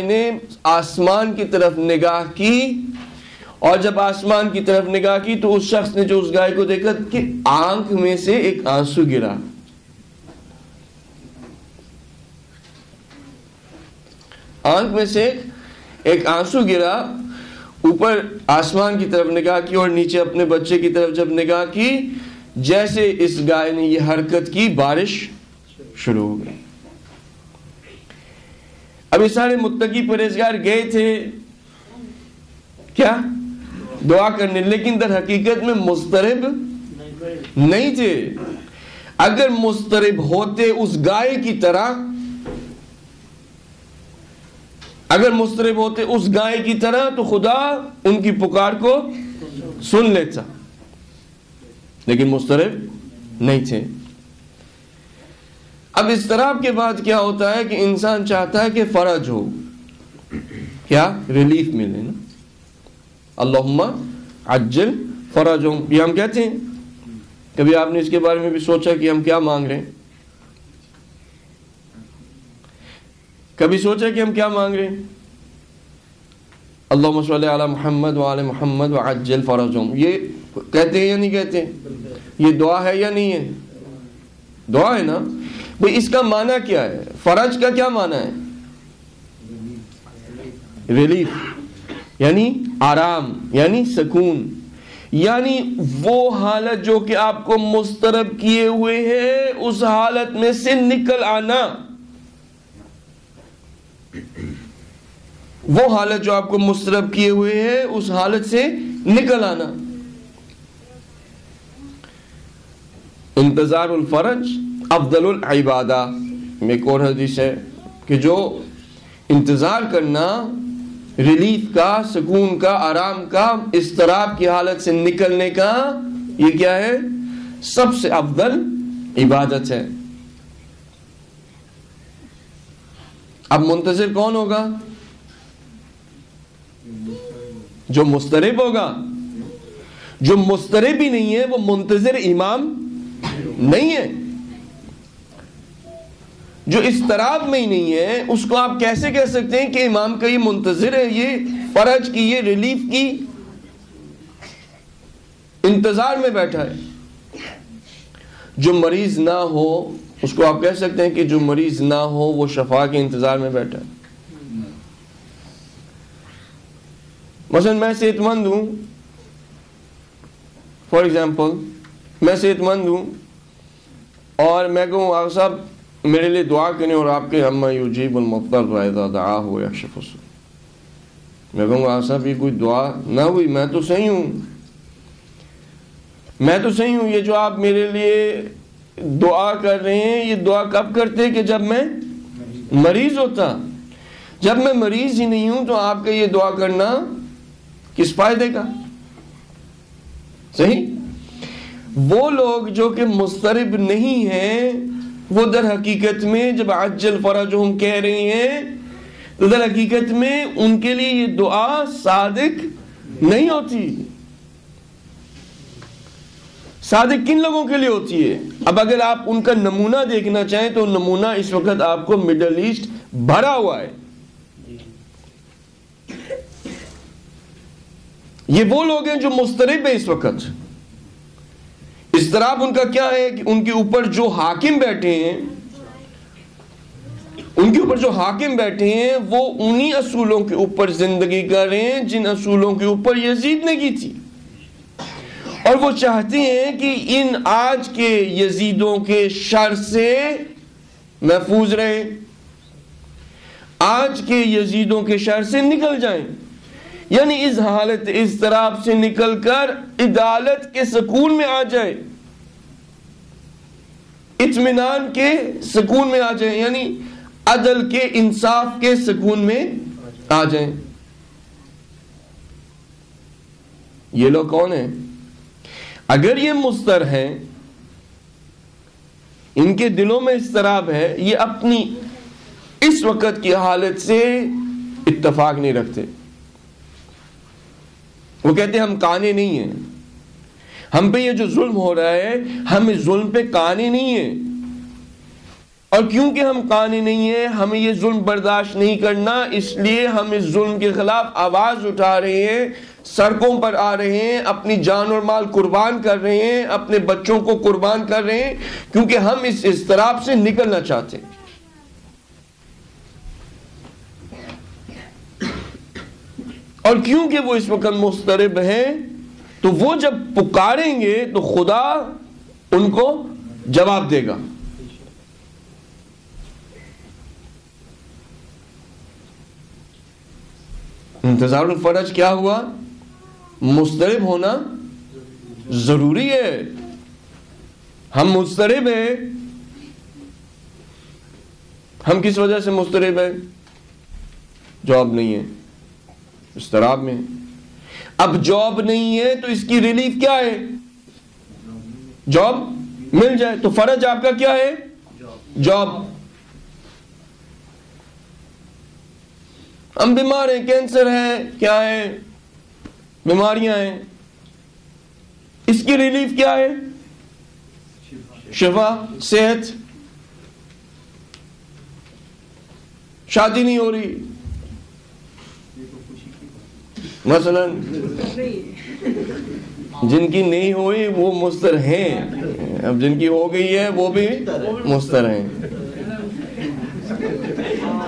نے آسمان کی طرف نگاہ کی، اور جب آسمان کی طرف نگاہ کی تو اس شخص نے جو اس گائے کو دیکھا کہ آنکھ میں سے ایک آنسو گرا. آنکھ میں سے ایک آنسو گرا. اوپر آسمان کی طرف نگاہ کی اور نیچے اپنے بچے کی طرف جب نگاہ کی، جیسے اس گائے نے یہ حرکت کی بارش شروع ہو گئی. اب یہ سارے متقی پرہیزگار گئے تھے کیا؟ دعا کرنے، لیکن در حقیقت میں مضطرب نہیں تھے. اگر مضطرب ہوتے اس گائے کی طرح، اگر مضطرب ہوتے اس گائے کی طرح تو خدا ان کی پکار کو سن لیتا، لیکن مضطرب نہیں تھے. اب اضطراب کے بعد کیا ہوتا ہے کہ انسان چاہتا ہے کہ فرج ہو، کیا ریلیف ملے نا. اللہم عجل فرجہم، یہ ہم کہتے ہیں. کبھی آپ نے اس کے بارے میں بھی سوچا کہ ہم کیا مانگ رہے ہیں؟ کبھی سوچا کہ ہم کیا مانگ رہے ہیں؟ اللہم صلی علی محمد وعلی محمد وعجل فرجہم، یہ کہتے ہیں یا نہیں کہتے ہیں؟ یہ دعا ہے یا نہیں ہے؟ دعا ہے نا. بھئی اس کا معنی کیا ہے؟ فرج کا کیا معنی ہے؟ ریلیف، یعنی آرام، یعنی سکون، یعنی وہ حالت جو کہ آپ کو مضطرب کیے ہوئے ہے اس حالت میں سے نکل آنا. وہ حالت جو آپ کو مضطرب کیے ہوئے ہے اس حالت سے نکل آنا. انتظار الفرج افضل العبادہ میں ایک اور حدیث ہے کہ جو انتظار کرنا ریلیف کا، سکون کا، آرام کا، اضطراب کی حالت سے نکلنے کا، یہ کیا ہے؟ سب سے افضل عبادت ہے. اب منتظر کون ہوگا؟ جو مضطرب ہوگا. جو مضطرب ہی نہیں ہے وہ منتظر امام نہیں ہے. جو اضطراب میں ہی نہیں ہے اس کو آپ کیسے کہہ سکتے ہیں کہ امام کا یہ منتظر ہے، یہ فرج کی، یہ ریلیف کی انتظار میں بیٹھا ہے. جو مریض نہ ہو اس کو آپ کہہ سکتے ہیں کہ جو مریض نہ ہو وہ شفا کے انتظار میں بیٹھا ہے. مثلا میں صحت مند ہوں، فار ایگزامپل میں صحت مند ہوں اور میں کہوں آقا صاحب میرے لیے دعا کریں، اور آپ کے اما یجیب المضطر اذا دعاہ ویکشف السوء. میں کہوں آقا صاحب یہ کوئی دعا نہ ہوئی، میں تو صحیح ہوں، میں تو صحیح ہوں. یہ جو آپ میرے لیے دعا کر رہے ہیں یہ دعا کب کرتے کہ جب میں مریض ہوتا. جب میں مریض ہی نہیں ہوں تو آپ کا یہ دعا کرنا کس فائدے کا؟ صحیح. وہ لوگ جو کہ مضطرب نہیں ہیں وہ در حقیقت میں جب عجل فرجہم کہہ رہے ہیں تو در حقیقت میں ان کے لیے یہ دعا صادق نہیں ہوتی. صادق کن لوگوں کے لیے ہوتی ہے؟ اب اگر آپ ان کا نمونہ دیکھنا چاہیں تو نمونہ اس وقت آپ کو مڈل ایسٹ بھرا ہوا ہے. یہ وہ لوگ ہیں جو مضطرب ہیں اس وقت. اضطراب ان کا کیا ہے کہ ان کے اوپر جو حاکم بیٹھے ہیں، ان کے اوپر جو حاکم بیٹھے ہیں وہ انہی اصولوں کے اوپر زندگی کر رہے ہیں جن اصولوں کے اوپر یزید نے کی تھی، اور وہ چاہتے ہیں کہ ان آج کے یزیدوں کے شر سے محفوظ رہیں، آج کے یزیدوں کے شر سے نکل جائیں. یعنی اس حالت اضطراب سے نکل کر عدالت کے سکون میں آ جائے، اطمینان کے سکون میں آ جائیں، یعنی عدل کے، انصاف کے سکون میں آ جائیں. یہ لوگ کون ہیں؟ اگر یہ مضطر ہیں، ان کے دلوں میں اضطراب ہے، یہ اپنی اس وقت کی حالت سے اتفاق نہیں رکھتے. وہ کہتے ہیں ہم قانے نہیں ہیں، ہم پہ یہ جو ظلم ہو رہا ہے ہم اس ظلم پہ قانے نہیں ہیں. اور کیونکہ ہم قانع نہیں ہیں، ہمیں یہ ظلم برداشت نہیں کرنا، اس لیے ہم اس ظلم کے خلاف آواز اٹھا رہے ہیں، سڑکوں پر آ رہے ہیں، اپنی جان اور مال قربان کر رہے ہیں، اپنے بچوں کو قربان کر رہے ہیں، کیونکہ ہم اس اضطراب سے نکلنا چاہتے ہیں۔ اور کیونکہ وہ اس وقت مضطرب ہیں تو وہ جب پکاریں گے تو خدا ان کو جواب دے گا۔ انتظار الفرج کیا ہوا؟ مضطرب ہونا ضروری ہے۔ ہم مضطرب ہیں، ہم کس وجہ سے مضطرب ہیں؟ جاب نہیں ہے، اضطراب میں۔ اب جاب نہیں ہے تو اس کی ریلیف کیا ہے؟ جاب مل جائے۔ تو فرج آپ کا کیا ہے؟ جاب۔ ہم بیمار ہیں، کینسر ہے، کیا ہے، بیماریاں ہیں، اس کی ریلیف کیا ہے؟ شفا، صحت۔ شادی نہیں ہو رہی مثلا، جن کی نہیں ہوئی وہ مضطر ہیں، اب جن کی ہو گئی ہے وہ بھی مضطر ہیں،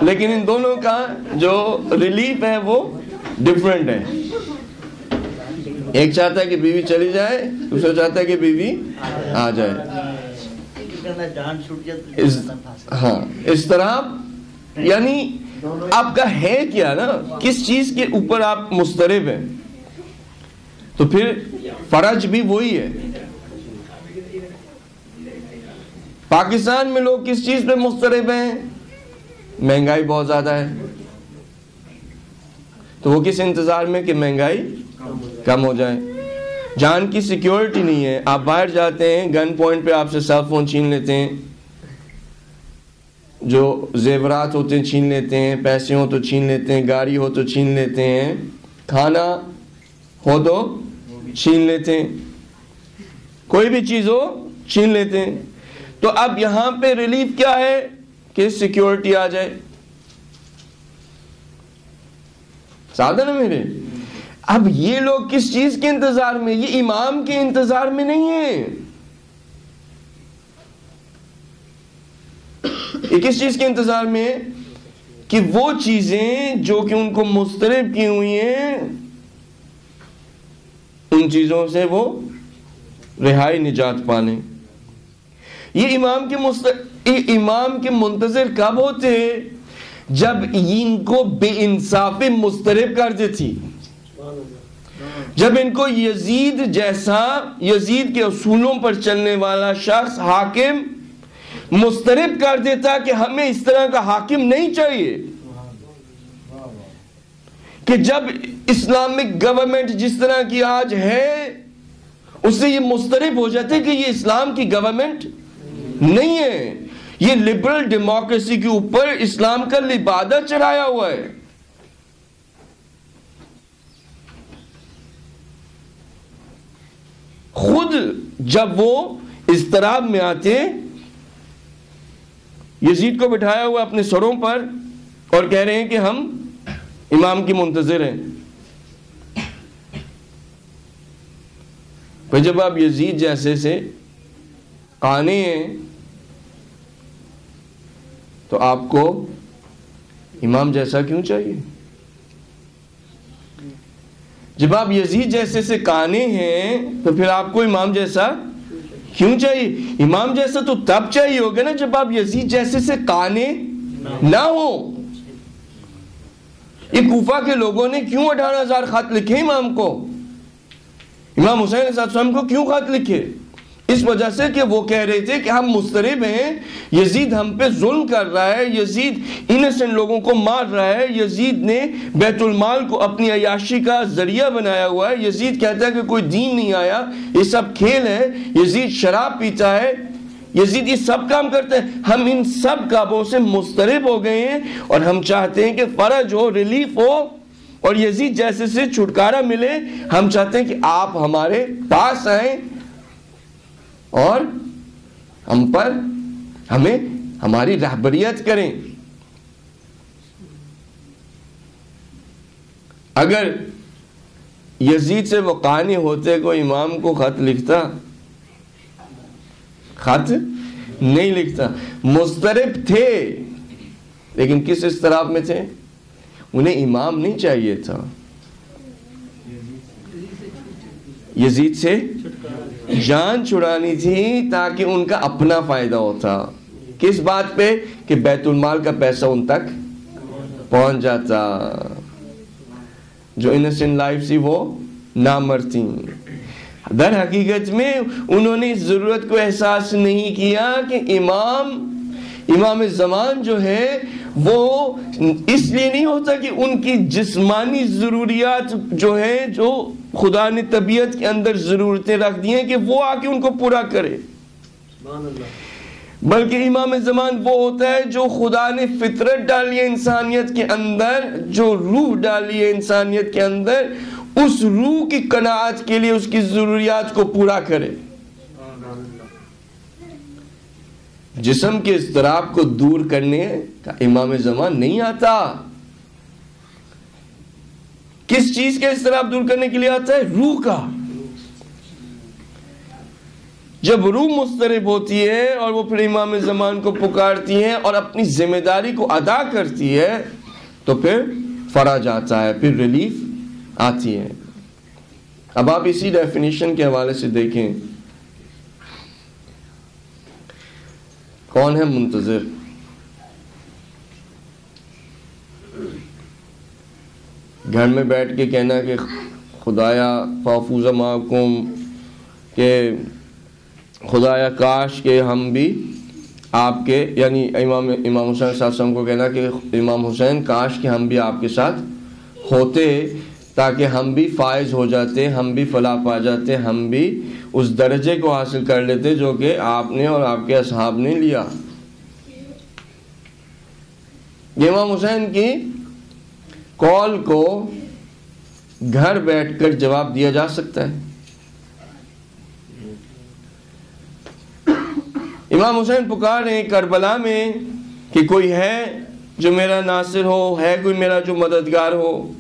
لیکن ان دونوں کا جو ریلیف ہے وہ ڈیفرنٹ ہے۔ ایک چاہتا ہے کہ بیوی چلی جائے، دوسرا چاہتا ہے کہ بیوی آ جائے۔ ہاں، اضطراب یعنی آپ کا ہے کیا نا، کس چیز کے اوپر آپ مضطرب ہیں، تو پھر فرج بھی وہی ہے۔ پاکستان میں لوگ کس چیز پہ مضطرب ہیں؟ مہنگائی بہت زیادہ ہے، تو وہ کس انتظار میں کہ مہنگائی کم ہو جائے۔ جان کی سیکیورٹی نہیں ہے، آپ باہر جاتے ہیں، گن پوائنٹ پہ آپ سے سیل فون چھین لیتے ہیں، جو زیورات ہوتے ہیں چھین لیتے ہیں، پیسے ہو تو چھین لیتے ہیں، گاڑی ہو تو چھین لیتے ہیں، کھانا ہو تو چھین لیتے ہیں، کوئی بھی چیز ہو چھین لیتے ہیں۔ تو اب یہاں پہ ریلیف کیا ہے کہ سیکیورٹی آ جائے۔ سادہ نا میرے؟ اب یہ لوگ کس چیز کے انتظار میں؟ یہ امام کے انتظار میں نہیں ہے، یہ کس چیز کے انتظار میں ہے؟ کہ وہ چیزیں جو کہ ان کو مضطرب کی ہوئی ہیں، ان چیزوں سے وہ رہائی نجات پالیں۔ یہ امام کے منتظر کب ہوتے ہیں؟ جب ان کو بے انصافی مضطرب کر دیتی، جب ان کو یزید جیسا، یزید کے اصولوں پر چلنے والا شخص، حاکم مضطرب کر دیتا کہ ہمیں اس طرح کا حاکم نہیں چاہیے، کہ جب اسلامک گورنمنٹ جس طرح کی آج ہے اس سے یہ مضطرب ہو جاتے کہ یہ اسلام کی گورنمنٹ نہیں ہے، یہ لبرل ڈیموکریسی کے اوپر اسلام کا لبادہ چڑھایا ہوا ہے۔ خود جب وہ اضطراب میں آتے، یزید کو بٹھایا ہوا اپنے سروں پر اور کہہ رہے ہیں کہ ہم امام کی منتظر ہیں۔ پھر جب آپ یزید جیسے سے قانع ہیں تو آپ کو امام جیسا کیوں چاہیے؟ جب آپ یزید جیسے سے قانع ہیں تو پھر آپ کو امام جیسا کیوں چاہیے؟ امام جیسا تو تب چاہیے ہوگا نا جب آپ یزید جیسے سے قانع نہ ہو۔ یہ کوفہ کے لوگوں نے کیوں 18,000 خط لکھے امام کو، امام حسین علیہ السلام کو کیوں خط لکھے؟ اس وجہ سے کہ وہ کہہ رہے تھے کہ ہم مضطرب ہیں، یزید ہم پہ ظلم کر رہا ہے، یزید انیسنٹ لوگوں کو مار رہا ہے، یزید نے بیت المال کو اپنی عیاشی کا ذریعہ بنایا ہوا ہے، یزید کہتا ہے کہ کوئی دین نہیں آیا، یہ سب کھیل ہے، یزید شراب پیتا ہے، یزید یہ سب کام کرتا ہے۔ ہم ان سب کاموں سے مضطرب ہو گئے ہیں اور ہم چاہتے ہیں کہ فرج ہو، ریلیف ہو اور یزید جیسے سے چھٹکارا ملے۔ ہم چاہتے ہیں کہ آپ ہمارے پاس آئیں اور ہمیں ہماری رہبریت کریں. اگر یزید سے وہ قانی ہوتے کوئی امام کو خط لکھتا؟ خط نہیں لکھتا. مضطرب تھے لیکن کس اضطراب میں تھے؟ انہیں امام نہیں چاہیے تھا، یزید سے جان چھڑانی تھی تاکہ ان کا اپنا فائدہ ہوتا. کس بات پہ؟ کہ بیت المال کا پیسہ ان تک پہنچ جاتا. جو انسینٹ لائف سی وہ نہ مرتی. در حقیقت میں انہوں نے اس ضرورت کو احساس نہیں کیا کہ امام زمان جو ہے وہ اس لیے نہیں ہوتا کہ ان کی جسمانی ضروریات جو ہے، جو خدا نے طبیعت کے اندر ضرورتیں رکھ دی ہیں، کہ وہ آ کے ان کو پورا کرے، بلکہ امام زمان وہ ہوتا ہے جو خدا نے فطرت ڈالی ہے انسانیت کے اندر، جو روح ڈالی ہے انسانیت کے اندر، اس روح کی قناعت کے لیے اس کی ضروریات کو پورا کرے. جسم کے اضطراب کو دور کرنے کا امام زمان نہیں آتا. کس چیز کا اضطراب دور کرنے کے لیے آتا ہے؟ روح کا. جب روح مضطرب ہوتی ہے اور وہ پھر امام زمان کو پکارتی ہے اور اپنی ذمہ داری کو ادا کرتی ہے تو پھر فرج آتا ہے، پھر ریلیف آتی ہے. اب آپ اسی ڈیفینیشن کے حوالے سے دیکھیں کون ہے منتظر. گھر میں بیٹھ کے کہنا کہ خدایا فافوز معکم، کہ خدایا کاش کہ ہم بھی آپ کے، یعنی امام حسین صلی اللہ علیہ وسلم کو کہنا کہ امام حسین کاش کہ ہم بھی آپ کے ساتھ ہوتے تاکہ ہم بھی فائز ہو جاتے، ہم بھی فلاح پا جاتے، ہم بھی اس درجے کو حاصل کر لیتے جو کہ آپ نے اور آپ کے اصحاب نے لیا. یہ امام حسین کی کال کو گھر بیٹھ کر جواب دیا جا سکتا ہے. امام حسین پکار رہے ہیں کربلا میں کہ کوئی ہے جو میرا ناصر ہو، ہے کوئی میرا جو مددگار ہو.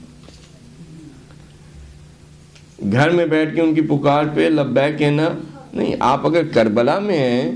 گھر میں بیٹھ کے ان کی پکار پہ لبیک کہنا نہیں. آپ اگر کربلا میں ہیں